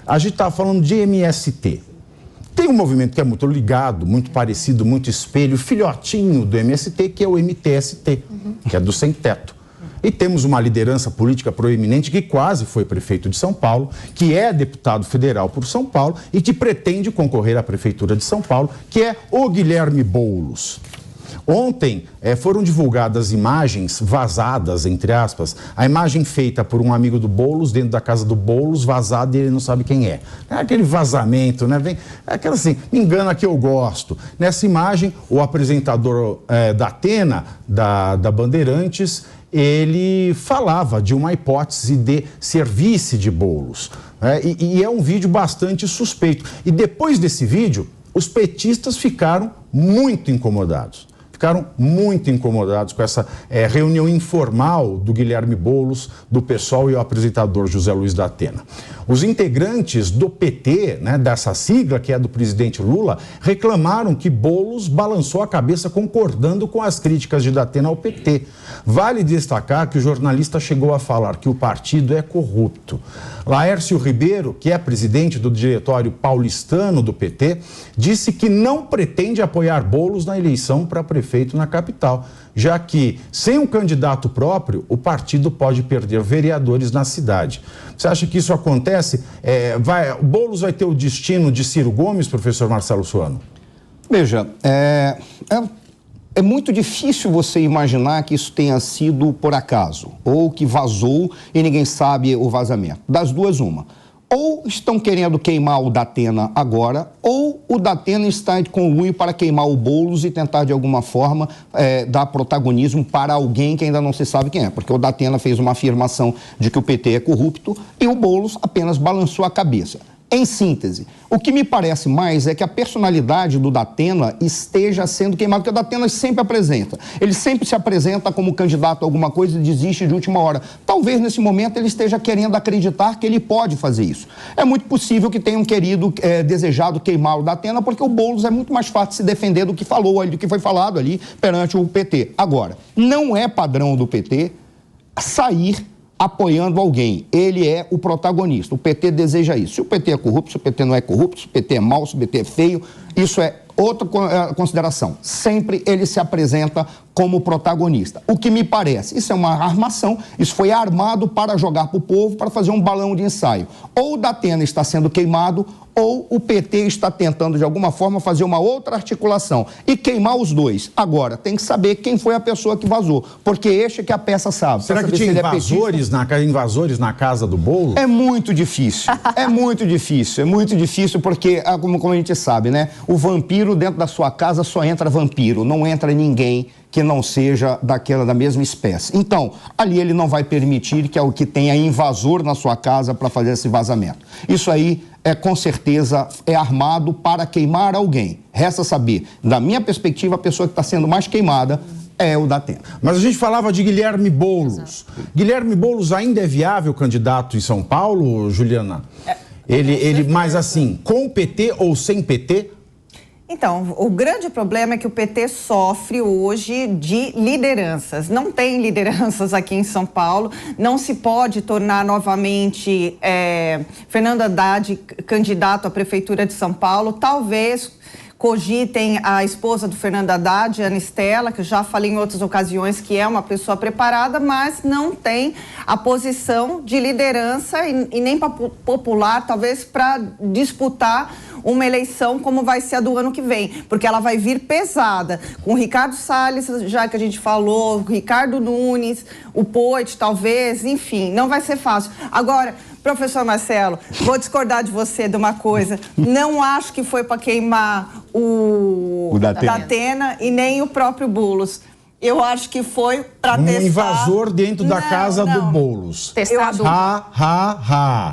a gente está falando de MST. Tem um movimento que é muito ligado, muito parecido, muito espelho, filhotinho do MST, que é o MTST, que é do Sem Teto. E temos uma liderança política proeminente que quase foi prefeito de São Paulo, que é deputado federal por São Paulo e que pretende concorrer à prefeitura de São Paulo, que é o Guilherme Boulos. Ontem foram divulgadas imagens vazadas, entre aspas, a imagem feita por um amigo do Boulos, dentro da casa do Boulos, vazada, e ele não sabe quem é. É aquele vazamento, né? Vem, é aquela assim, me engana que eu gosto. Nessa imagem, o apresentador da Atena, da Bandeirantes, ele falava de uma hipótese de ser vice de Boulos. E é um vídeo bastante suspeito. E depois desse vídeo, os petistas ficaram muito incomodados. Ficaram muito incomodados com essa reunião informal do Guilherme Boulos, do PSOL e o apresentador José Luiz da Atena. Os integrantes do PT, né, dessa sigla que é do presidente Lula, reclamaram que Boulos balançou a cabeça concordando com as críticas de da Atena ao PT. Vale destacar que o jornalista chegou a falar que o partido é corrupto. Laércio Ribeiro, que é presidente do diretório paulistano do PT, disse que não pretende apoiar Boulos na eleição para prefeito na capital, já que, sem um candidato próprio, o partido pode perder vereadores na cidade. Você acha que isso acontece? Boulos vai ter o destino de Ciro Gomes, professor Marcelo Suano? Veja, é muito difícil você imaginar que isso tenha sido por acaso, ou que vazou e ninguém sabe o vazamento. Das duas, uma. Ou estão querendo queimar o da Atena agora, ou o da Atena está de conluio para queimar o Boulos e tentar, de alguma forma, dar protagonismo para alguém que ainda não se sabe quem é. Porque o da Atena fez uma afirmação de que o PT é corrupto e o Boulos apenas balançou a cabeça. Em síntese, o que me parece mais é que a personalidade do da Atena esteja sendo queimada, porque o da Atena sempre apresenta. Ele sempre se apresenta como candidato a alguma coisa e desiste de última hora. Talvez nesse momento ele esteja querendo acreditar que ele pode fazer isso. É muito possível que tenham desejado queimar o da Atena, porque o Boulos é muito mais fácil de se defender do que foi falado ali perante o PT. Agora, não é padrão do PT sair apoiando alguém. Ele é o protagonista. O PT deseja isso. Se o PT é corrupto, se o PT não é corrupto, se o PT é mau, se o PT é feio, isso é outra consideração. Sempre ele se apresenta como protagonista. O que me parece, isso é uma armação, isso foi armado para jogar para o povo, para fazer um balão de ensaio. Ou o da Atena está sendo queimado, ou o PT está tentando, de alguma forma, fazer uma outra articulação e queimar os dois. Agora, tem que saber quem foi a pessoa que vazou, porque este é que a peça sabe. Será que tinha invasores na casa do Boulos? É muito difícil, é muito difícil, porque, como a gente sabe, né, o vampiro dentro da sua casa só entra vampiro, não entra ninguém que não seja da mesma espécie. Então, ali ele não vai permitir que tenha invasor na sua casa para fazer esse vazamento. Isso aí com certeza é armado para queimar alguém. Resta saber, da minha perspectiva, a pessoa que está sendo mais queimada é o da Atena. Mas a gente falava de Guilherme Boulos. Guilherme Boulos ainda é viável candidato em São Paulo, Juliana? Mas assim, com PT ou sem PT? Então, o grande problema é que o PT sofre hoje de lideranças. Não tem lideranças aqui em São Paulo, não se pode tornar novamente Fernando Haddad candidato à Prefeitura de São Paulo. Talvez cogitem a esposa do Fernando Haddad, Ana Estela, que eu já falei em outras ocasiões que é uma pessoa preparada, mas não tem a posição de liderança e nem popular, talvez, para disputar uma eleição como vai ser a do ano que vem, porque ela vai vir pesada, com o Ricardo Salles, já que a gente falou, o Ricardo Nunes, o Poit, talvez, enfim, não vai ser fácil. Agora, professor Marcelo, vou discordar de você de uma coisa, não acho que foi para queimar o da Atena e nem o próprio Boulos. Eu acho que foi para testar... Um invasor dentro da casa do Boulos. Testar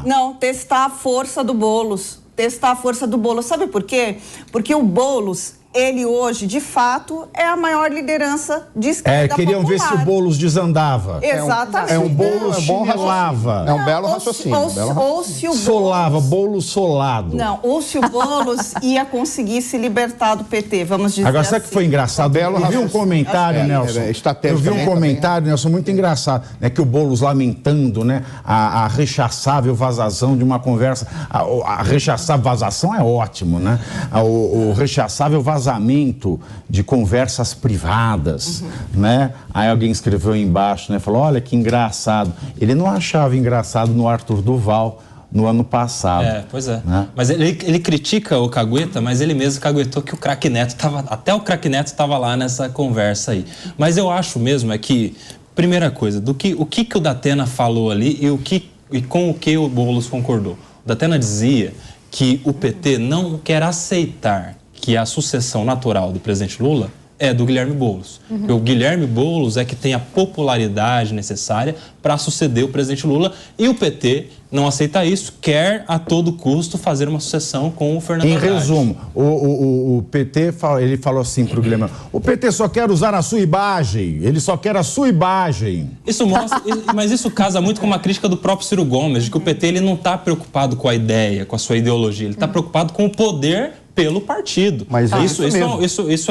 Não, testar a força do Boulos. Testar a força do Boulos. Sabe por quê? Porque o Boulos, ele hoje, de fato, é a maior liderança de esquerda queriam popular. ver se o Boulos desandava. Exatamente. É um Boulos chinelava. É um belo raciocínio. Ou se o Boulos... Solava, Boulos solado. Não, ou se o Boulos ia conseguir se libertar do PT, vamos dizer Agora, sabe assim. que foi engraçado? Eu vi um comentário, Nelson. Eu vi um comentário, Nelson, muito engraçado, né, que o Boulos lamentando, né, a rechaçável vazação de uma conversa. A rechaçável vazação é ótimo, né? O rechaçável vazamento de conversas privadas, né? Aí alguém escreveu aí embaixo, né? Falou, olha que engraçado. Ele não achava engraçado no Arthur Duval no ano passado. Pois é. Né? Mas ele critica o Cagueta, mas ele mesmo caguetou que o craque Neto estava... Até o craque Neto estava lá nessa conversa aí. Mas eu acho mesmo que, primeira coisa, o que o Datena falou ali e com o que o Boulos concordou. O Datena dizia que o PT não quer aceitar que a sucessão natural do presidente Lula é do Guilherme Boulos. O Guilherme Boulos é que tem a popularidade necessária para suceder o presidente Lula e o PT não aceita isso, quer a todo custo fazer uma sucessão com o Fernando Haddad. Em resumo, o PT, ele falou assim para o Guilherme, o PT só quer usar a sua imagem, ele só quer a sua imagem. Isso mostra, mas isso casa muito com uma crítica do próprio Ciro Gomes, de que o PT ele não está preocupado com a ideia, com a sua ideologia, ele está preocupado com o poder pelo partido. Mas isso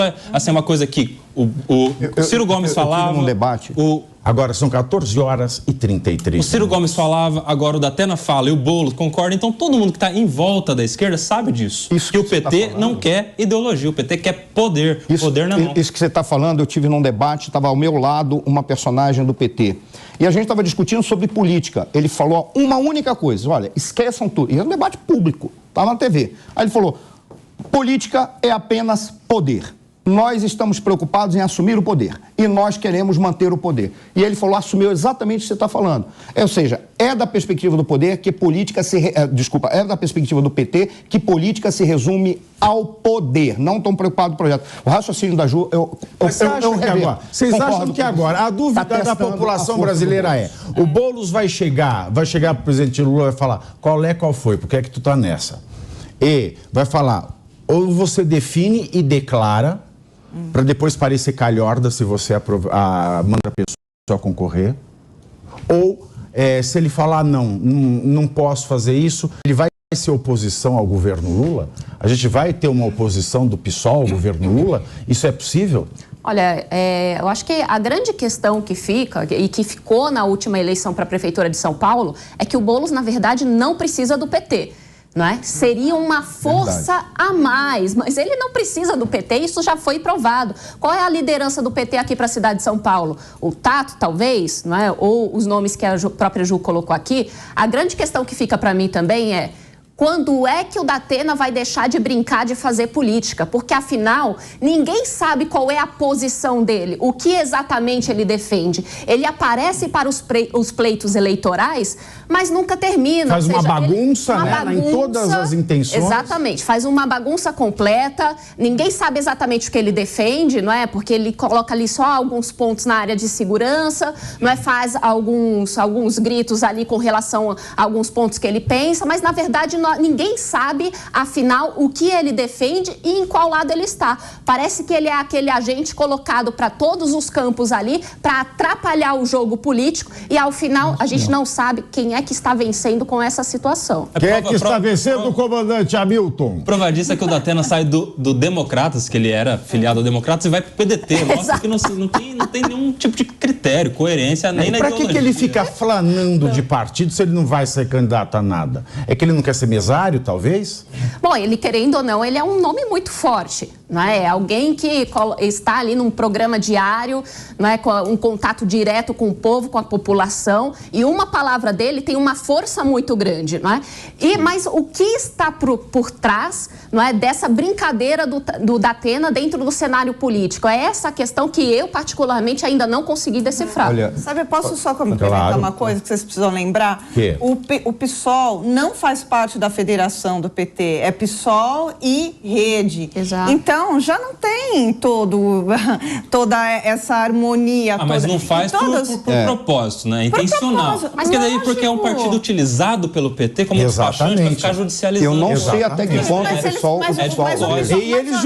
é assim, uma coisa que o Ciro Gomes falava... num debate. Agora são 14 horas e 33 O Ciro Gomes falava, agora o Datena fala e o Boulos concorda. Então todo mundo que está em volta da esquerda sabe disso. Isso que o PT não quer ideologia, o PT quer poder. Poder na mão. Isso que você está falando, eu tive num debate, estava ao meu lado uma personagem do PT. E a gente estava discutindo sobre política. Ele falou uma única coisa, olha, esqueçam tudo. E é um debate público, estava na TV. Aí ele falou, política é apenas poder. Nós estamos preocupados em assumir o poder e nós queremos manter o poder. E ele falou, assumiu exatamente o que você está falando. Ou seja, é da perspectiva do poder que política é da perspectiva do PT que política se resume ao poder. Não estão preocupados com o projeto. O raciocínio da Ju, Vocês acham que agora a dúvida da população brasileira é, o Boulos vai chegar para o presidente Lula e vai falar, qual foi, por que é que tu tá nessa? E vai falar, ou você define e declara, para depois parecer calhorda se você manda a pessoa concorrer, ou se ele falar não posso fazer isso, ele vai ser oposição ao governo Lula? A gente vai ter uma oposição do PSOL ao governo Lula? Isso é possível? Olha, eu acho que a grande questão que fica, e que ficou na última eleição para a Prefeitura de São Paulo, é que o Boulos, na verdade, não precisa do PT. Não é? Seria uma força a mais, mas ele não precisa do PT, isso já foi provado. Qual é a liderança do PT aqui para a cidade de São Paulo? O Tato, talvez, não é? Ou os nomes que a própria Ju colocou aqui. A grande questão que fica para mim também é, quando é que o Datena vai deixar de brincar de fazer política? Porque, afinal, ninguém sabe qual é a posição dele, o que exatamente ele defende. Ele aparece para os pleitos eleitorais, mas nunca termina. Faz uma bagunça, em todas as intenções. Exatamente, faz uma bagunça completa, ninguém sabe exatamente o que ele defende, não é? Porque ele coloca ali só alguns pontos na área de segurança, não é? Faz alguns gritos ali com relação a alguns pontos que ele pensa, mas, na verdade, ninguém sabe, afinal, o que ele defende e em qual lado ele está. Parece que ele é aquele agente colocado para todos os campos ali para atrapalhar o jogo político e, ao final, a gente não sabe quem é que está vencendo com essa situação. Quem é que está vencendo, comandante Hamilton? Prova disso é que o Datena sai do Democratas, que ele era filiado ao Democratas, e vai para o PDT. Mostra que não tem nenhum tipo de critério, coerência, nem na ideologia. Para que ele fica flanando de partido se ele não vai ser candidato a nada? É que ele não quer ser mesário, talvez? Bom, ele querendo ou não, ele é um nome muito forte, não é? É alguém que está ali num programa diário, não é? Com um contato direto com o povo, com a população, e uma palavra dele tem uma força muito grande, não é? Mas o que está por trás, não é, dessa brincadeira do Datena dentro do cenário político? É essa questão que eu, particularmente, ainda não consegui decifrar. Olha, sabe, eu posso só complementar uma coisa que vocês precisam lembrar? O PSOL não faz parte da federação do PT, é PSOL e Rede. Exato. Então, eleição já não tem toda essa harmonia. Mas não faz por propósito, né? Intencional. Mas porque é um partido utilizado pelo PT como despachante para ficar judicializando. Eu não sei até que ponto o pessoal... E eles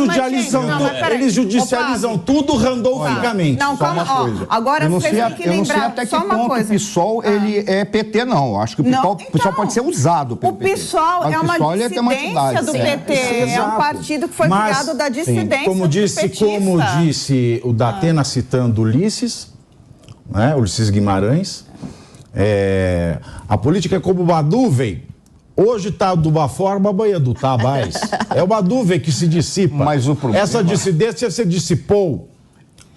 judicializam tudo randoficamente. Só uma coisa. Agora, eu não sei até que ponto o PSOL ele é PT, não. Acho que o PSOL pode ser usado pelo PT. O PSOL é uma dissidência do PT. É um partido que foi criado da dissidência. Como disse o Datena, citando Ulisses, né, Ulisses Guimarães, a política é como uma nuvem. Hoje está de uma forma, amanhã não está mais. É uma nuvem que se dissipa. Mas o problema... Essa dissidência se dissipou.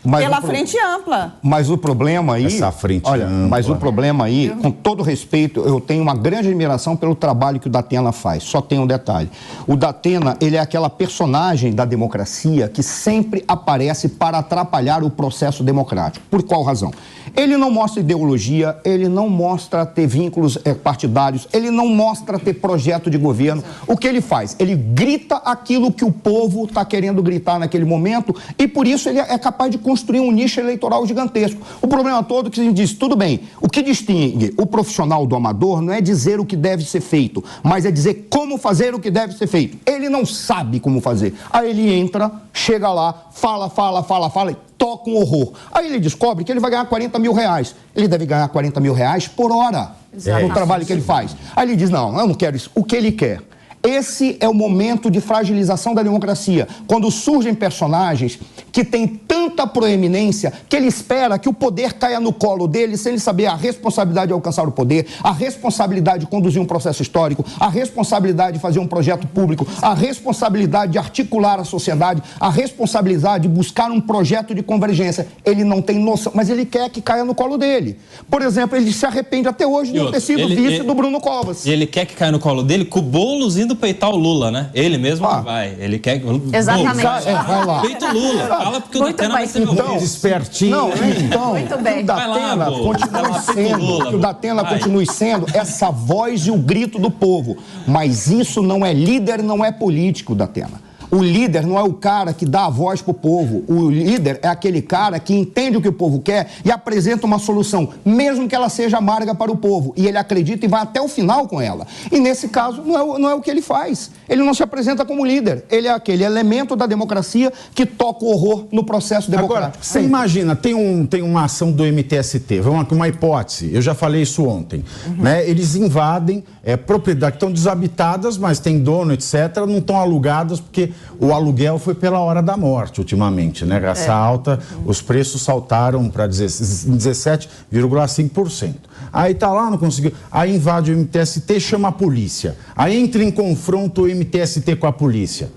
Pela frente ampla. Mas o problema aí... Essa frente ampla. Mas o problema aí, com todo respeito, eu tenho uma grande admiração pelo trabalho que o Datena faz. Só tem um detalhe. O Datena, ele é aquela personagem da democracia que sempre aparece para atrapalhar o processo democrático. Por qual razão? Ele não mostra ideologia, ele não mostra ter vínculos partidários, ele não mostra ter projeto de governo. O que ele faz? Ele grita aquilo que o povo está querendo gritar naquele momento e, por isso, ele é capaz de construir um nicho eleitoral gigantesco. O problema todo é que a gente diz, tudo bem, o que distingue o profissional do amador não é dizer o que deve ser feito, mas é dizer como fazer o que deve ser feito. Ele não sabe como fazer. Aí ele entra, chega lá, fala e toca um horror. Aí ele descobre que ele vai ganhar 40 mil reais. Ele deve ganhar 40 mil reais por hora no trabalho que ele faz. Aí ele diz, não, eu não quero isso. O que ele quer? Esse é o momento de fragilização da democracia, quando surgem personagens que têm tanta proeminência que ele espera que o poder caia no colo dele sem ele saber a responsabilidade de alcançar o poder, a responsabilidade de conduzir um processo histórico, a responsabilidade de fazer um projeto público, a responsabilidade de articular a sociedade, a responsabilidade de buscar um projeto de convergência. Ele não tem noção, mas ele quer que caia no colo dele. Por exemplo, ele se arrepende até hoje de não ter sido vice do Bruno Covas. E ele quer que caia no colo dele com o Boulos indo peitar o Lula, né? Ele mesmo não vai. Ele quer... Exatamente. Vai lá. Peita o Lula. Fala porque o Datena vai ser meu voto. Espertinho. Muito bem. Que o Datena continue sendo essa voz e o grito do povo. Mas isso não é líder, não é político, Datena. O líder não é o cara que dá a voz pro povo. O líder é aquele cara que entende o que o povo quer e apresenta uma solução, mesmo que ela seja amarga para o povo. E ele acredita e vai até o final com ela. E nesse caso, não é o que ele faz. Ele não se apresenta como líder. Ele é aquele elemento da democracia que toca o horror no processo democrático. Agora, você imagina, tem uma ação do MTST, uma hipótese, eu já falei isso ontem, né? Eles invadem propriedades que estão desabitadas, mas tem dono, etc., não estão alugadas porque o aluguel foi pela hora da morte ultimamente, né? Essa alta, os preços saltaram para 17,5%. Aí tá lá, não conseguiu. Aí invade o MTST, chama a polícia. Aí entra em confronto o MTST com a polícia.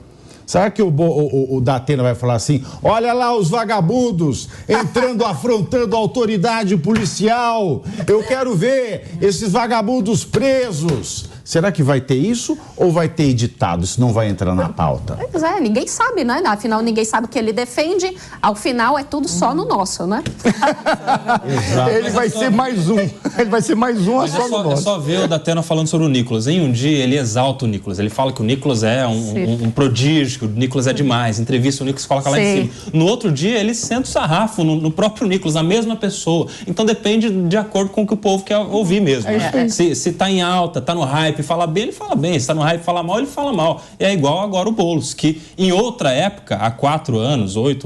Será que o Datena vai falar assim, olha lá os vagabundos entrando, afrontando a autoridade policial, eu quero ver esses vagabundos presos. Será que vai ter isso ou vai ter editado? Isso não vai entrar na pauta. Pois é, ninguém sabe, né? Afinal, ninguém sabe o que ele defende. Ao final, é tudo só no nosso, né? Exato. Ele vai ser mais um. Ele vai ser mais um só no nosso. É só ver o Datena falando sobre o Nicolas. Em um dia, ele exalta o Nicolas. Ele fala que o Nicolas é um prodígio, que o Nicolas é demais. Entrevista o Nicolas, coloca lá em cima. No outro dia, ele senta o sarrafo no próprio Nicolas, na mesma pessoa. Então, depende de acordo com o que o povo quer ouvir mesmo. Se tá em alta, tá no hype, fala bem, ele fala bem. Se tá no hype, fala mal, ele fala mal. E é igual agora o Boulos, que em outra época, há 8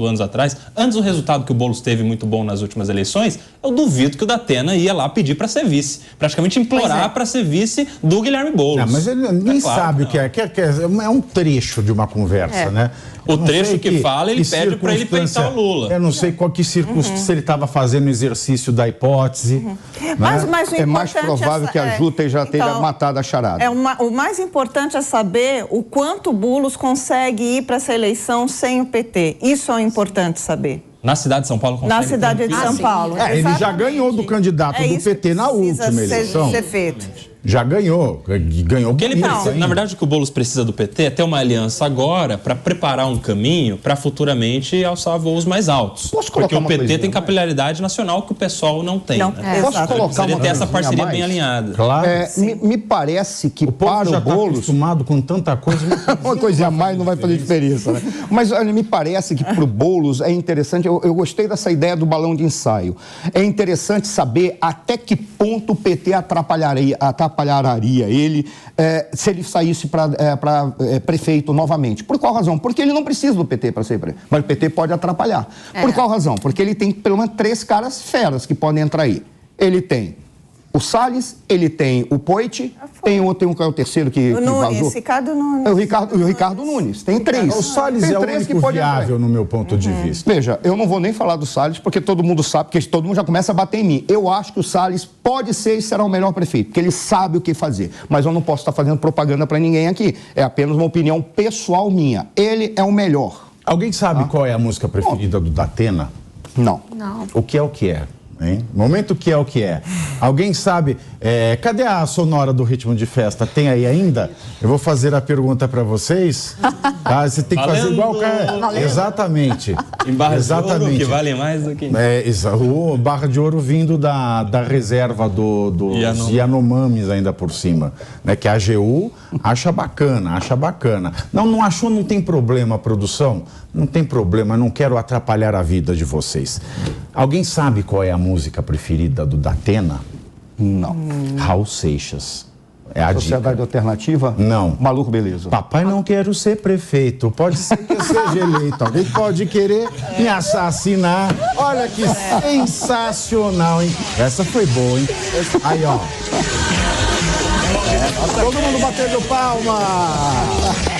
anos atrás, antes do resultado que o Boulos teve muito bom nas últimas eleições, eu duvido que o Datena ia lá pedir para ser vice. Praticamente implorar para ser vice do Guilherme Boulos. Não, mas ninguém sabe o que é. É um trecho de uma conversa, né? O trecho que fala, ele pede para ele peitar o Lula. Eu não sei qual que circunstância ele estava fazendo o exercício da hipótese. Né? Mas é mais provável que a Juta já tenha matado a charada. O mais importante é saber o quanto o Boulos consegue ir para essa eleição sem o PT. Isso é importante saber. Na cidade de São Paulo? Na cidade de São Paulo. Ele já ganhou do candidato do PT na última eleição. Ser feito. já ganhou. Ganhou. O que ele precisa, ainda. na verdade, o que o Boulos precisa do PT é ter uma aliança agora para preparar um caminho para futuramente alçar voos mais altos. Posso colocar Porque o uma PT coisinha, tem né? capilaridade nacional que o PSOL não tem. Não, né? Posso colocar Precisaria uma ter essa coisinha parceria a mais? bem alinhada. Claro. Me parece que O povo para já o está Boulos... acostumado com tanta coisa. Uma coisinha a mais não vai fazer diferença, né? Mas olha, me parece que para o Boulos é interessante, eu gostei dessa ideia do balão de ensaio. É interessante saber até que ponto o PT atrapalharia ele se ele saísse para prefeito novamente. Por qual razão? Porque ele não precisa do PT para ser prefeito, mas o PT pode atrapalhar. Por qual razão? Porque ele tem pelo menos 3 caras feras que podem entrar aí. Ele tem o Salles, ele tem o Poit, tem um que é o terceiro que Nunes, vazou. Ricardo Nunes. O Ricardo Nunes. Tem 3. O Salles tem é o 3 único viável, no meu ponto de vista. Veja, eu não vou nem falar do Salles, porque todo mundo sabe, porque todo mundo já começa a bater em mim. Eu acho que o Salles pode ser e será o melhor prefeito, porque ele sabe o que fazer. Mas eu não posso estar fazendo propaganda para ninguém aqui. É apenas uma opinião pessoal minha. Ele é o melhor. Alguém sabe qual é a música preferida do Datena? Não. Não. O que é? Hein? Momento que é o que é. Alguém sabe? Cadê a sonora do Ritmo de Festa? Tem aí ainda? Eu vou fazer a pergunta para vocês. Tá? Você tem que fazer igual o cara. Exatamente. Em barras de ouro, Exatamente. que valem mais do que... O barra de ouro vindo da reserva dos Yanomamis ainda por cima. Né? Que a AGU acha bacana. Não achou, não tem problema, produção. Não tem problema, não quero atrapalhar a vida de vocês. Alguém sabe qual é a música preferida do Datena? Não. Raul Seixas. É a Sociedade dica. Alternativa? Não. Maluco Beleza. Papai, não quero ser prefeito. Pode ser que eu seja eleito. Alguém pode querer me assassinar. Olha que sensacional, hein? Essa foi boa, hein? Aí, ó. Todo mundo batendo palma.